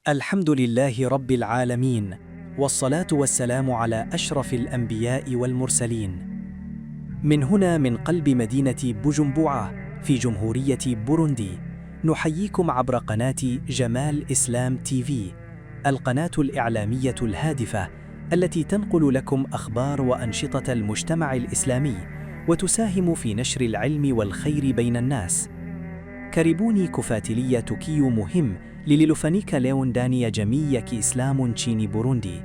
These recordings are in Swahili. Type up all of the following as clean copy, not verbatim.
الحمد لله رب العالمين، والصلاة والسلام على أشرف الأنبياء والمرسلين. من هنا من قلب مدينة بوجمبوعة في جمهورية بوروندي نحييكم عبر قناة جمال إسلام TV، القناة الإعلامية الهادفة التي تنقل لكم أخبار وأنشطة المجتمع الإسلامي وتساهم في نشر العلم والخير بين الناس. Karibuni kufuatilia tukio muhimu lililofanyika leo ndani ya jamii ya Kiislamu nchini Burundi.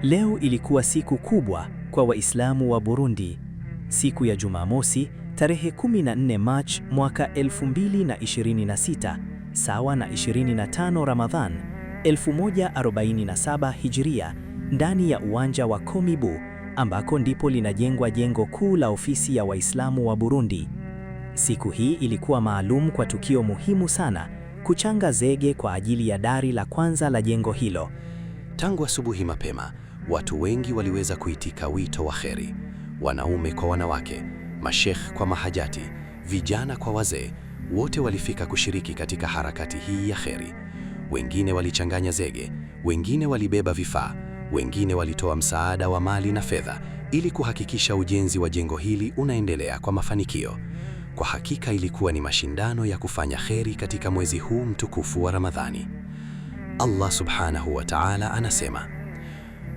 Leo ilikuwa siku kubwa kwa Waislamu wa Burundi. Siku ya Jumamosi, tarehe 14 Machi mwaka 2026, sawa na 25 Ramadhan 1447 Hijria, ndani ya uwanja wa Komibu ambako ndipo linajengwa jengo kuu la ofisi ya Waislamu wa Burundi. Siku hii ilikuwa maalum kwa tukio muhimu sana, kuchanga zege kwa ajili ya dari la kwanza la jengo hilo. Tangu asubuhi mapema, watu wengi waliweza kuitika wito wa kheri. Wanaume kwa wanawake, mashekh kwa mahajati, vijana kwa wazee, wote walifika kushiriki katika harakati hii ya kheri. Wengine walichanganya zege, wengine walibeba vifaa, wengine walitoa msaada wa mali na fedha ili kuhakikisha ujenzi wa jengo hili unaendelea kwa mafanikio. Kwa hakika ilikuwa ni mashindano ya kufanya kheri katika mwezi huu mtukufu wa Ramadhani. Allah subhanahu wa ta'ala anasema,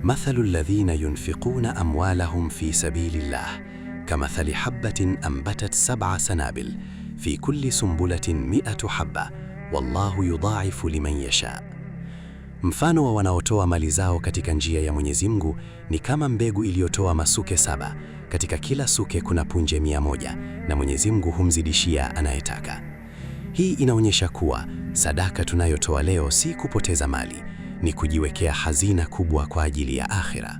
mathalu alladhina yunfiquna amwalahum fi sabilillah kamathali habatin ambatat 7 sanabil fi kulli sumbulatin 100 habba wallahu yudha'ifu liman yasha. Mfano wa wanaotoa mali zao katika njia ya Mwenyezi Mungu ni kama mbegu iliyotoa masuke 7, katika kila suke kuna punje 100, na Mwenyezi Mungu humzidishia anayetaka. Hii inaonyesha kuwa sadaka tunayotoa leo si kupoteza mali, ni kujiwekea hazina kubwa kwa ajili ya akhira.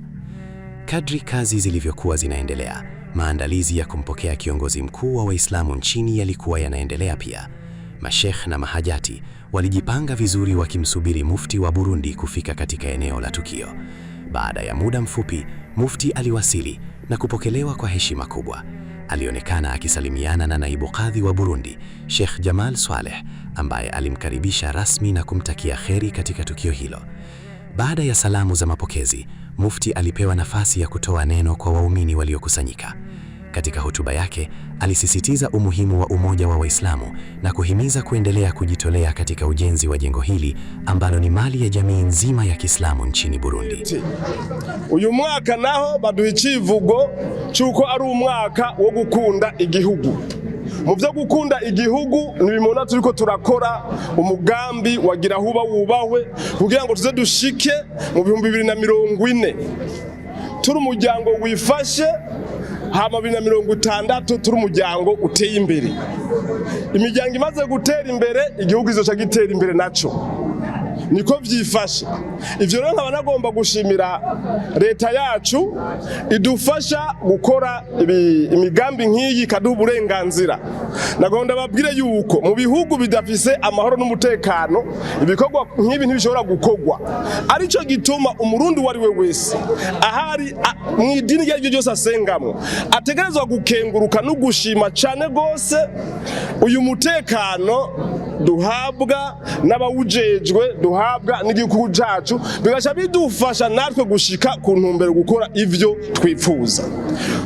Kadri kazi zilivyokuwa zinaendelea, maandalizi ya kumpokea kiongozi mkuu wa Waislamu nchini yalikuwa yanaendelea pia. Mashekh na mahajati walijipanga vizuri wakimsubiri mufti wa Burundi kufika katika eneo la tukio. Baada ya muda mfupi, mufti aliwasili na kupokelewa kwa heshima kubwa. Alionekana akisalimiana na naibu kadhi wa Burundi, Sheikh Jamal Swaleh, ambaye alimkaribisha rasmi na kumtakia kheri katika tukio hilo. Baada ya salamu za mapokezi, mufti alipewa nafasi ya kutoa neno kwa waumini waliokusanyika. Katika hotuba yake, alisisitiza umuhimu wa umoja wa Waislamu na kuhimiza kuendelea kujitolea katika ujenzi wa jengo hili ambalo ni mali ya jamii nzima ya Kiislamu nchini Burundi. Uyu mwaka naho baduha icivugo cyuko ari umwaka wo gukunda igihugu. Mu byo gukunda igihugu nibimona turiko turakora umugambi wagira huba wubahwe kugira ngo tuze dushike mu 2040 turi umuryango wifashe, hama 2060 turi umuryango uteye imbere. Imiryango imaze gutera imbere, igihugu izoca gitera imbere naco. Niko vyifashe. Ivyo rero nkaba nagomba gushimira leta yacu idufasha gukora imigambi nk'iyi kaduha uburenganzira. Nagomba babwire yuko mu bihugu bidafise amahoro n'umutekano, ibikorwa nk'ibi ntibishobora gukorwa. Arico gituma umurundi wari we wese ahari mu idini ry'iryo ryose asengamwe ategerezwa gukenguruka no gushima cyane gose uyu mutekano duhabwa n'abawujejwe, duhabwa n'igihugu cyacu, bigasha bidufasha natwe gushika ku ntumbero gukora ivyo twifuza.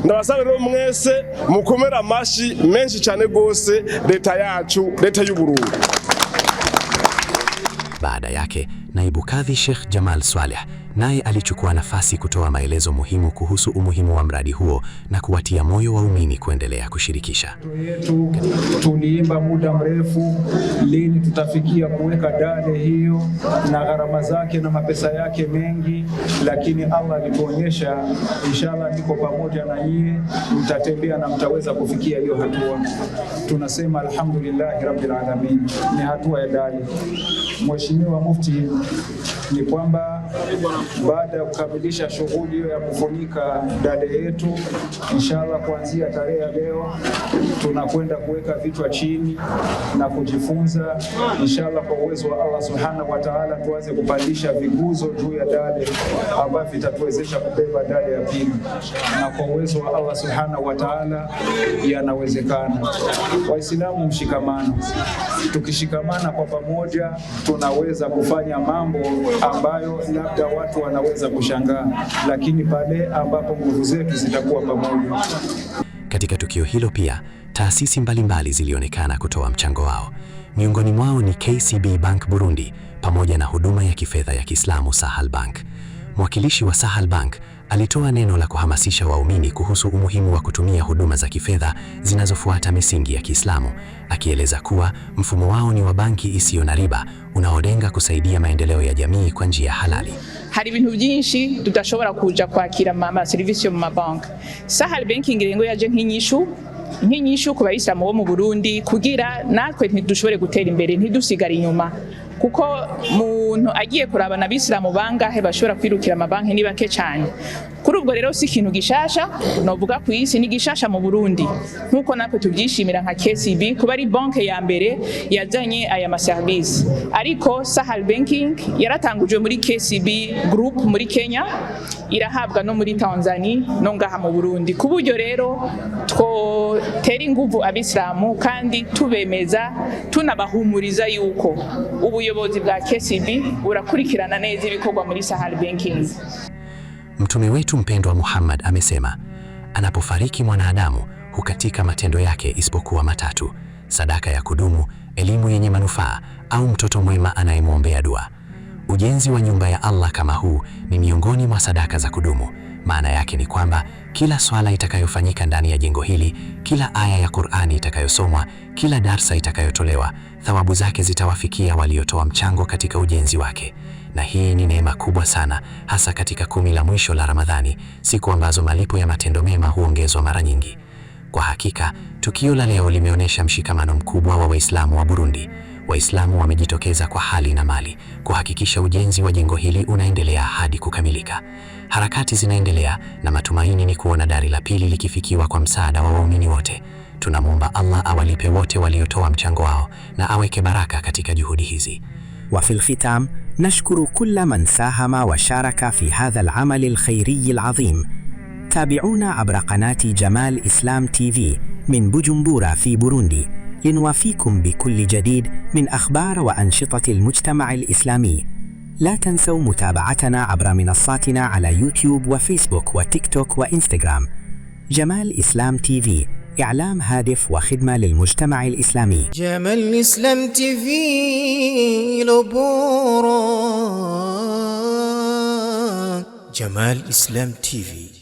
Ndabasaba rero mwese mukomera amashi menshi cyane gose leta yacu, leta y'u Burundi. Baada yake, naibu kadhi Sheikh Jamal Swaleh naye alichukua nafasi kutoa maelezo muhimu kuhusu umuhimu wa mradi huo na kuwatia moyo waumini kuendelea kushirikisha. Tuliimba muda mrefu, lini tutafikia kuweka dale hiyo na gharama zake na mapesa yake mengi, lakini Allah alituonyesha, inshallah niko pamoja na nyie, mtatembea na mtaweza kufikia hiyo hatua. Tunasema alhamdulillah rabbil alamin, ni hatua ya dale. Mheshimiwa Mufti, ni kwamba baada ya kukamilisha shughuli hiyo ya kufunika dale yetu, inshallah kuanzia tarehe ya leo tunakwenda kuweka vichwa chini na kujifunza, inshallah kwa uwezo wa Allah subhanahu wa ta'ala tuanze kupandisha viguzo juu ya dale ambavyo vitatuwezesha kubeba dale ya pili, na kwa uwezo wa Allah subhanahu wa ta'ala yanawezekana. Waislamu mshikamano, Tukishikamana kwa pamoja, tunaweza kufanya mambo ambayo labda watu wanaweza kushangaa, lakini pale ambapo nguvu zetu zitakuwa pamoja. Katika tukio hilo pia, taasisi mbalimbali zilionekana kutoa mchango wao. Miongoni mwao ni KCB Bank Burundi pamoja na huduma ya kifedha ya Kiislamu Sahal Bank. Mwakilishi wa Sahal Bank alitoa neno la kuhamasisha waumini kuhusu umuhimu wa kutumia huduma za kifedha zinazofuata misingi ya Kiislamu, akieleza kuwa mfumo wao ni wa banki isiyo na riba unaolenga kusaidia maendeleo ya jamii kwa njia halali. Hari ibintu byinshi tudashobora kuja kwakira mama service yo mu mabanki. Sahal Banking rengo yaje nk'inyishu ku bayisilamu bo mu Burundi kugira natwe ntidushobore gutera imbere, ntidusigare inyuma, kuko muntu agiye kuraba n'abisilamu bangahe bashobora kwirukira amabanki ni bake cyane. Kuri ubwo rero si ikintu gishasha, novuga ku isi ni gishasha mu Burundi, nkuko natwe tubyishimira nka KCB kuba ari banki ya mbere yazanye aya maservice. Ariko Sahal Banking yaratangujwe muri KCB Group muri Kenya, irahabwa no muri Tanzania no ngaha mu Burundi. Ku buryo rero twotera inguvu abisilamu kandi tubemeza, tunabahumuriza yuko ubuyobozi bwa KCB burakurikirana neza ibikorwa muri Sahal Banking. Mtume wetu mpendwa Muhammad amesema, anapofariki mwanadamu hukatika matendo yake isipokuwa matatu: sadaka ya kudumu, elimu yenye manufaa, au mtoto mwema anayemwombea dua. Ujenzi wa nyumba ya Allah kama huu ni miongoni mwa sadaka za kudumu. Maana yake ni kwamba kila swala itakayofanyika ndani ya jengo hili, kila aya ya Qur'ani itakayosomwa, kila darsa itakayotolewa, thawabu zake zitawafikia waliotoa mchango katika ujenzi wake. Na hii ni neema kubwa sana, hasa katika 10 la mwisho la Ramadhani, siku ambazo malipo ya matendo mema huongezwa mara nyingi. Kwa hakika, tukio la leo limeonyesha mshikamano mkubwa wa Waislamu wa Burundi. Waislamu wamejitokeza kwa hali na mali kuhakikisha ujenzi wa jengo hili unaendelea hadi kukamilika. Harakati zinaendelea na matumaini ni kuona dari la pili likifikiwa kwa msaada wa waumini wote. Tunamwomba Allah awalipe wote waliotoa mchango wao na aweke baraka katika juhudi hizi. وفي الختام نشكر كل من ساهم وشارك في هذا العمل الخيري العظيم. تابعونا عبر قناة جمال إسلام TV من بوجمبورا في بوروندي لنوافيكم بكل جديد من أخبار وأنشطة المجتمع الإسلامي. لا تنسوا متابعتنا عبر منصاتنا على يوتيوب وفيسبوك وتيك توك وإنستغرام. جمال إسلام TV، إعلام هادف وخدمة للمجتمع الإسلامي. جمال إسلام TV لبورا. جمال إسلام TV.